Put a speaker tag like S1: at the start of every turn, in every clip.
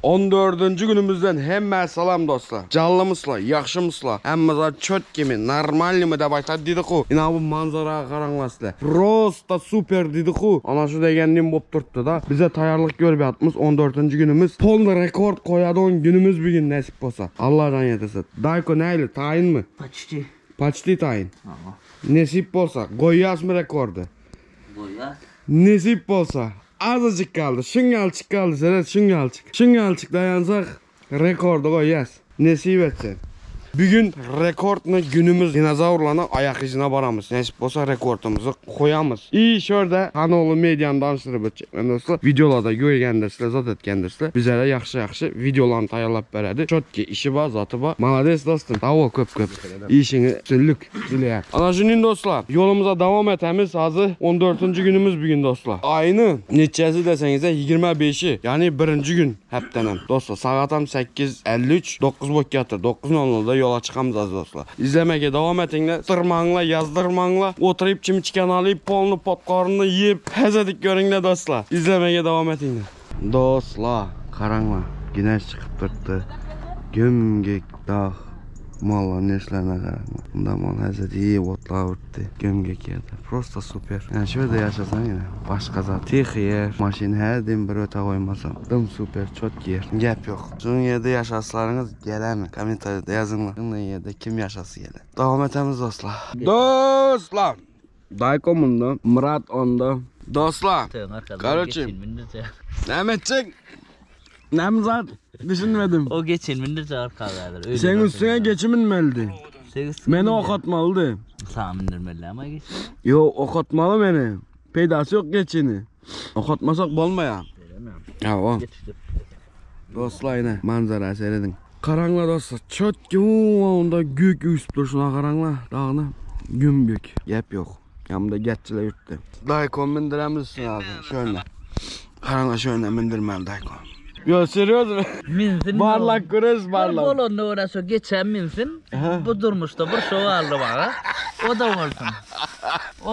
S1: 14. günümüzden hemen salam dostlar. Canlımızla, yaxşımızla, hemmizler çöt gibi, normalli mi de baytar dedik o. Yine bu manzara karanlasıyla. Prosta super dedik o. Ana şu degenliğim bop turttu da. Bize tayarlık görüp atmış 14. günümüz. Polda rekord koyadığın günümüz bir gün nasip olsa. Allah'dan yetesin. Dayko neyle, tayin mi?
S2: Почти.
S1: Paçti tayin. Nasip olsa, koyuyaz mı rekordu?
S2: Koyuyaz.
S1: Nasip olsa. Azıcık kaldı. Şıngalçık kaldı. Senet şıngalçık. Şıngalçık dayansak rekordu koyacağız. Nasip etsen. Bugün rekordla günümüz dinozavurlarına ayak izine varamız. Nasip olsa rekordumuzu koyamız. İyi şurada kanalı medyanı danıştırıp ötecekler dostlar. Videolarda görgəndəsilər, zat etkəndəsilər. Bizlərə yaxşı videolarını tayarlap verədi. Çok ki işi var, zatı var. Malades dostum. Sağ ol köp. İşini sünlük diləyər. Anacının dostlar, yolumuza devam etemiz. Hazır 14. günümüz bugün dostlar. Ayını neçəsi desənizə 25'i. Yani birinci gün həftənin. Dostlar saatam 8:53. 9 bok yatır. 9:00'da yola çıkamız az dostlar. İzlemeye devam etinle, tırmanla, yazdırmanla, oturup çimçiken alıp, polunu, popcornunu yiyip, hezedik görünle dostlar. İzlemeye devam etinle. Dostlar, karanla, güneş çıkıp durdu. Gömgek dağ, mallar neşlerine karanla. Bunda mal hezet iyi otlar vurdu. Gömgek yerde. Prosta süper. Yani şöyle yaşasan yine. Başka zat. Tih yer. Maşin her din bir öte koymasam. Dım süper. Çok yer. Gap yok. Şunun yerde yaşaslarınız gelen. Komentarda yazınlar. Şunun yerde kim yaşası gelen. Devam etemiz dostlar. Dostlar. Dayko bunda. Murat onda. Dostlar. Karıcığım. Ne edecek? Ne mi zat? Düşünmedim.
S2: O geçilmindir arkalardır.
S1: Sen üstüne geçiminmeli. Beni okutmalıdı.
S2: Sağmindirmeli ama geçin.
S1: Yok okutmalı beni. Peydası yok geçini. Okutmasak olma ya. Ya o. Dostlar yine manzara seyredin. Karanla dostlar. Çöt gibi onda gök üst duruşuna karanla. Dağına gün gök. Yep yok. Yanımda geççiler yürüttü. Daykon bindiremiz üstüne abi. Şöyle. Karanla şöyle bindirmem daykon. Yo seriyoruz mu?
S2: Minsin.
S1: Barlak kuruz barlak.
S2: Bolonda orası geçen minsin. Bu durmuşta bir şov aldı bana. O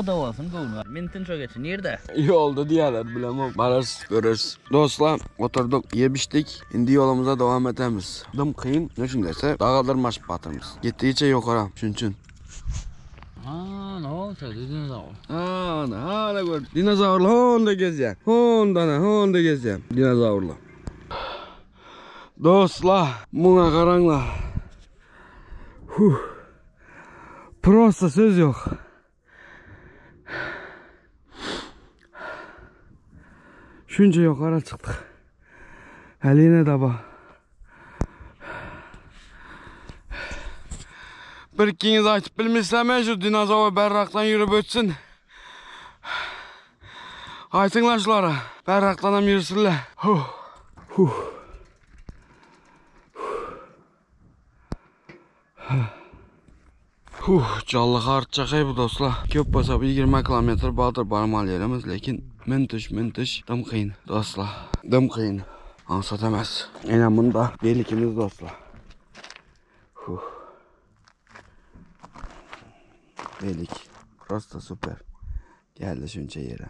S2: da olsun. Gülme. Mintin çok geçin. Nerede?
S1: İyi oldu diyorlar bilemem. Barız görürüz. Dostlar oturduk yemiştik. Şimdi yolumuza devam edemiz. Dım kıyın. Ne için derse dağılır maç batırmış. Gittiğince yukarı. Çünkün.
S2: Ha ne oldu? Dinozavr.
S1: Hala gör. Dinozavurla honda gezeceğim. Honda gezeceğim. Dinozavurla. Dostlar, buna karanla. Prosta söz yok. Şunca yukarı çıktık. Eline de bak. Bir ikiniz açıp bilmişsem şu dinozavr berraktan yürüp ötsün. Aytınlar şulara. Berraktan hem yürüsünler. Canlı artacak bu dostlar. Köp basıp 20 kilometre bağdır barmal yerimiz. Lekin mintiş dım kıyın dostlar. Dım kıyın. Ansat emez. Aynen bunda birlikimiz dostlar. Birlik. Prosta süper. Geldi şunca yere.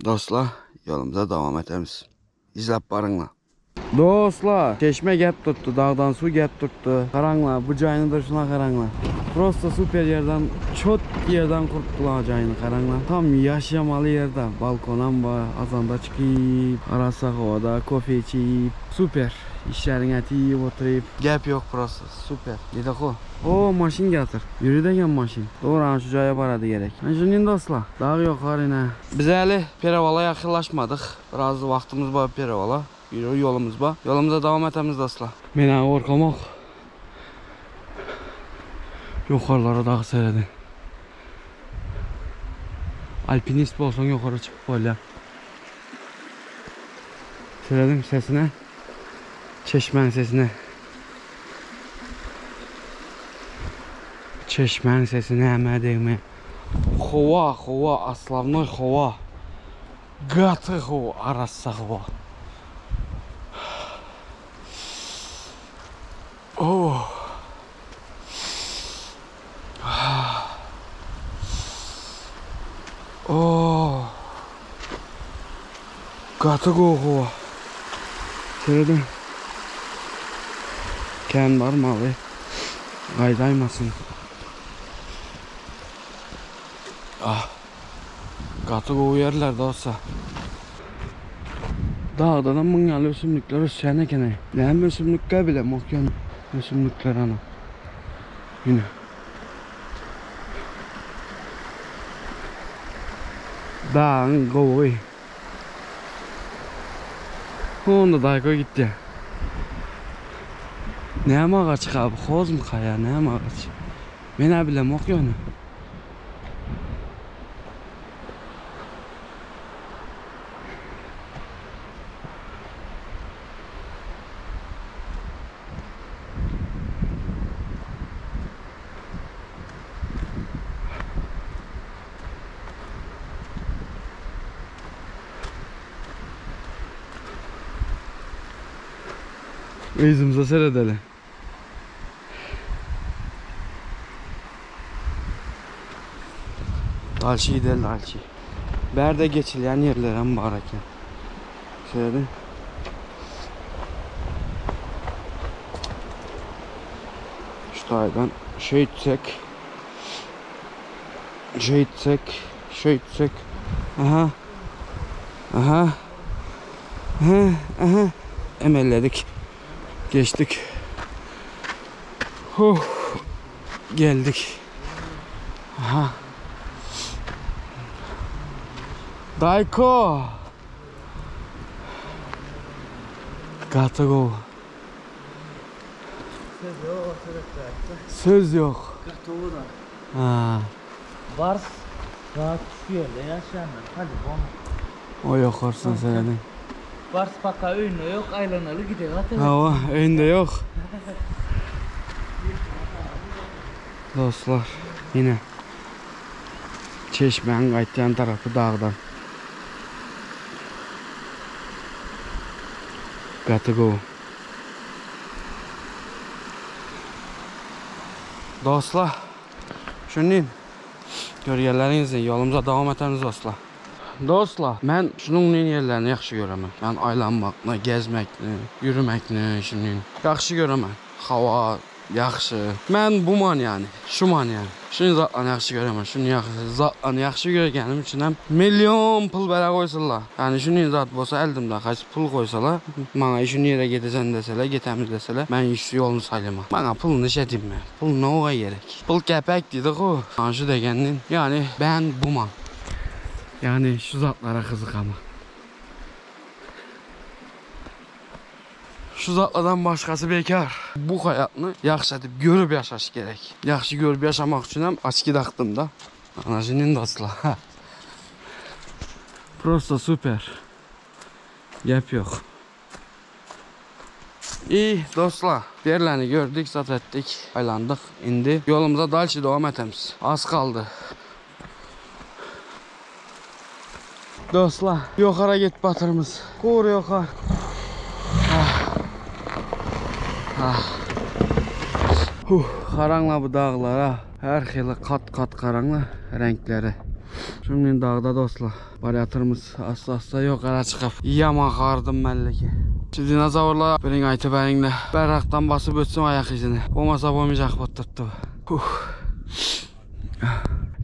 S1: Dostlar yolumuza devam edemiz. İzlep barınla. Dostlar, çeşme gap tuttu, dağdan su gap tuttu. Karanla, bu cayınıdır şuna karanla. Prosta süper yerden, çok yerden kurttular cayını karanla. Tam yaşamalı yerde, balkonam var, azanda çıkıp, arasa havada, kofe içip, süper. İşlerin eti yiyip oturup. Gap yok prosta, süper. Dedik o. O maşin getir. Yürü de gel maşin. Doğru şu caya baradı gerek. Şunun dostlar, dağ yok var yine. Biz hele Pereval'a yakınlaşmadık. Biraz vaktimiz var Pereval'a. Yolumuz var. Yolumuza devam etemiz dostlar. Mena orkamak. Yukarılara dağ seyredin. Alpinist olsan yukarı çıkıp böyle. Seyredin sesine. Çeşmenin sesine. Çeşmenin sesine hemen değme. Hova, aslavnoy hova. Gatı hova, arassa hova. Oh. Oh. Katı koku. Şöyle ken var mı abi? Kaydaymasın. Ah. Katı koku yerlerde olsa. Dağda da mıngal ösümlükler ösene kene. Ne hem ösümlükler bile mokyan ösümlükler ana. Yine. Dağın kovuğu. Onda dayko gitti. Ne hem ağaç abi? Koz mu kaya? Ne hem ağaç? Ben bile mokyan. Yüzümüze seyredelim. Dalçı değil dalçı. Berde geçilen yerler hem baraken. Şöyle. Şu taydan şey etsek. Aha. Aha. Aha. Emelledik. Geçtik. Geldik. Aha. Dayko. Gotta go. Söz yok. Ha.
S2: Bars rahat düşüyor da yaşanır. Hadi bom.
S1: O yok olsun senin.
S2: Bars paka önü yok, aylanalı gidiyor. Hadi.
S1: Hava önde yok. Dostlar yine Çeşme'nin kayıtlayan tarafı dağdan. Gotta go. Dostlar şunun görgənlərinizlə yolumuza davam etəmiz dostlar. Dostlar, mən şunun yerlərini yaxşı görəmən. Mən aylanmaqla, gəzməklə, yürüməklə şunun yaxşı görəmən. Hava yaxşı. Mən bu man yani, şu man yani. Şunu zatlarını yaxşı görəmən. Şunu zatlarını yaxşı görənim üçün həm milyon pul belə qoysalar. Yəni şunu zat olsa əlimdə kaç pul qoysalar, mənə şunu yerə gedəsən desələr, getəmiz desələr, mən iş yolunu saylamam. Mənə pulunu işə demə. Pul nə oğa gerek? Pul kəpək dedik o. Şu degənin. Yani ben bu man. Yani şu zatlara kızık ama. Şu zatlardan başkası bekar. Bu hayatını yaxşı edip görüp yaşaş gerek. Yaxşı görüp yaşamak için hem açki taktım da. Anacının dostlar. Prosto süper. Gap yok. İyi dostlar. Yerlerini gördük, zat ettik, aylandık. İndi yolumuza dalçı devam etemiz. Az kaldı. Dostlar, yukarı git batırımız. Kur yukarı. Karanla bu dağlar ha. Her xili kat karanla renkleri. Şimdi dağda dostlar. Baryatırımız asla yukarı çıkıp yama kardım belli ki. Şu dinozavurlar birin aytı benimle berraktan basıp ötsün ayak izini. Olmasa olmayacak bu tuttu.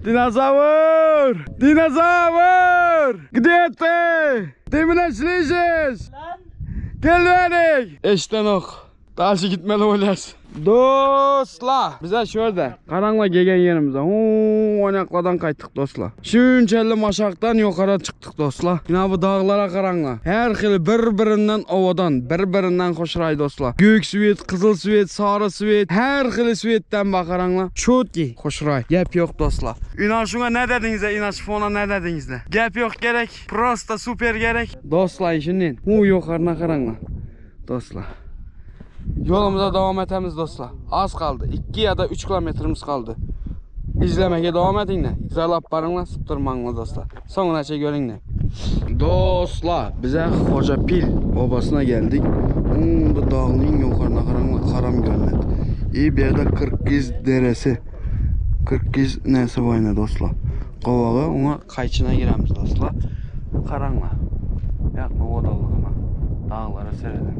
S1: Dinozavur! Dinozavur! Gidiyordu! Demine işleyeceğiz! Gel verik! Eşten ok. Daha şey gitmeli olayız. Dostlar! Bize şöyle karanla gelen yerimize. Oynakladan kaytık dostlar. Şunçeli maşaktan yukarı çıktık dostlar. Yine bu dağlara karanla. Her xili birbirinden ovadan, birbirinden hoşray dostlar. Gök süvet, kızıl süvet, sarı süvet, her xili süvetten bakaranla. Çotki hoşray. Gap yok dostlar. İnaşına ne dedinizle, inaşfona ne dedinizle. Gap yok gerek. Prosta süper gerek. Dostlar işinin. Yukarına karanla. Dostlar. Yolumuza devam etemiz dostlar. Az kaldı. 2 ya da 3 kilometremiz kaldı. İzlemeye devam edin de. Zalap barınla sıptırmanla dostlar. Sonra görün de. Dostlar bize Hoca Pil obasına geldik. Bu dağın yukarına karam görünüyor. İyi bir yerde Kırkgiz deresi. Kırkgiz nesi boyuna dostlar. Kovağı ona kayçına giremiz dostlar. Karanla. Ya bu odalığına. Dağlara serelim.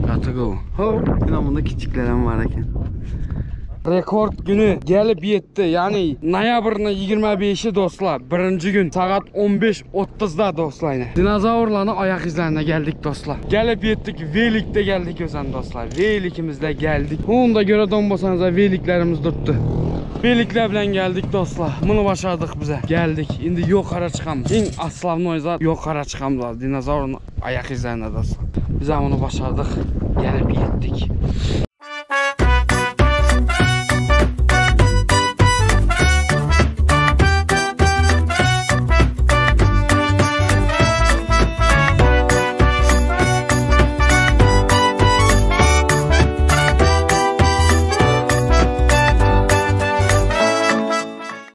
S1: Katık o. Yine bunda küçüklerim var eken. Rekord günü gelip yetti. Yani noyabrın 25'i dostlar. Birinci gün saat 15:30'da dostlar yine. Dinozavurlarına ayak izlerine geldik dostlar. Gelip yettik. Velik'te geldik özen dostlar. Velik'imizde geldik. Onu da göre donmasanız veliklerimiz tuttu. Velikler bilen geldik dostlar. Bunu başardık bize. Geldik. Şimdi yukarı çıkamız. En aslavlı oyza yukarı çıkamız. Dinozavurun ayak izlerine dostlar. Biz bunu başardık. Gelip yettik.